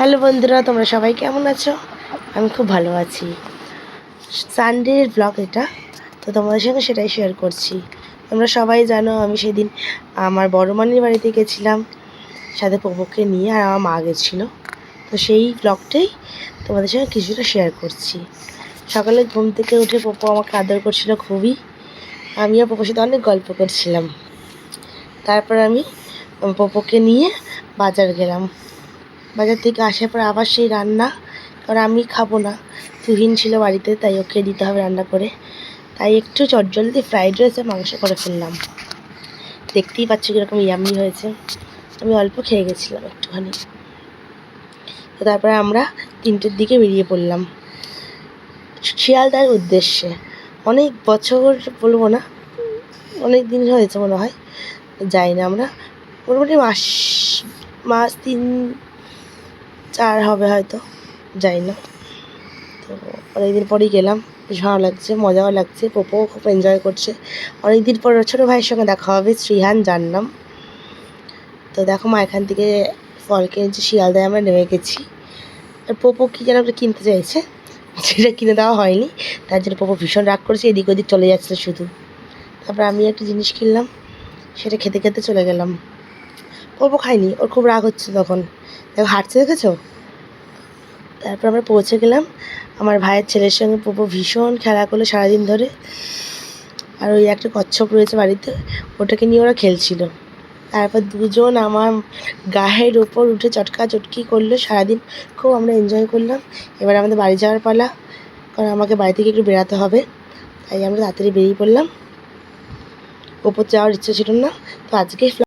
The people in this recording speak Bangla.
হ্যালো বন্ধুরা, তোমরা সবাই কেমন আছো? আমি খুব ভালো আছি। সানডের ব্লগ এটা, তো তোমাদের সঙ্গে সেটাই শেয়ার করছি। তোমরা সবাই জানো আমি সেদিন আমার বড় মানির বাড়িতে গেছিলাম, সাথে পপুকে নিয়ে, আর আমার মা গেছিলো। তো সেই ব্লগটাই তোমাদের সঙ্গে কিছুটা শেয়ার করছি। সকালে ঘুম থেকে উঠে পপু আমাকে আদর করছিল খুবই, আমিও পপুর সাথে অনেক গল্প করছিলাম। তারপর আমি পপুকে নিয়ে বাজার গেলাম। বাজার থেকে আসার পর আবার সেই রান্না, কারণ আমি খাবো না, তুহিন ছিল বাড়িতে, তাই ওকে দিতে হবে রান্না করে। তাই একটু চটজলদি ফ্রাইড রাইস আর মাংস করে ফেললাম। দেখতেই পাচ্ছি কীরকম ইয়ামি হয়েছে। আমি অল্প খেয়ে গেছিলাম একটুখানি। তো তারপরে আমরা 3টের দিকে বেরিয়ে পড়লাম শিয়ালদার উদ্দেশ্যে। অনেক বছর বলবো না, অনেক দিন হয়েছে মনে হয় যাই না। আমরা মোটামুটি মাস 3-4 হবে হয়তো, যাই না। তো অনেকদিন পরেই গেলাম, বেশ ভালো লাগছে, মজাও লাগছে, পপুও খুব এনজয় করছে। অনেকদিন পর ছোটো ভাইয়ের সঙ্গে দেখা হবে, শ্রীহান যার নাম। তো দেখো মা এখান থেকে ফল কিনেছি, শিয়ালদায় আমরা নেমে গেছি। আর পপু কী যেন একটা কিনতে চাইছে, সেটা কিনে দেওয়া হয়নি, তার জন্য পপু ভীষণ রাগ করেছে, এদিক ওদিক চলে যাচ্ছে শুধু। তারপর আমি একটা জিনিস কিনলাম, সেটা খেতে খেতে চলে গেলাম। পপু খাইনি, ওর খুব রাগ হচ্ছে তখন, দেখো হাঁটছে, দেখেছো? তারপর আমরা পৌঁছে গেলাম। আমার ভাইয়ের ছেলের সঙ্গে পপু ভীষণ খেলা করলো সারাদিন ধরে। আর ওই একটা কচ্ছপ রয়েছে বাড়িতে, ওটাকে নিয়ে ওরা খেলছিল। তারপর দুজন আমার গায়ের ওপর উঠে চটকা চটকি করলো সারাদিন, খুব আমরা এনজয় করলাম। এবার আমাদের বাড়ি যাওয়ার পালা, কারণ আমাকে বাড়ি থেকে একটু বেরাতে হবে, তাই আমরা তাড়াতাড়ি বেরিয়ে পড়লাম। ওপর যাওয়ার ইচ্ছে ছিল না, তো আজকে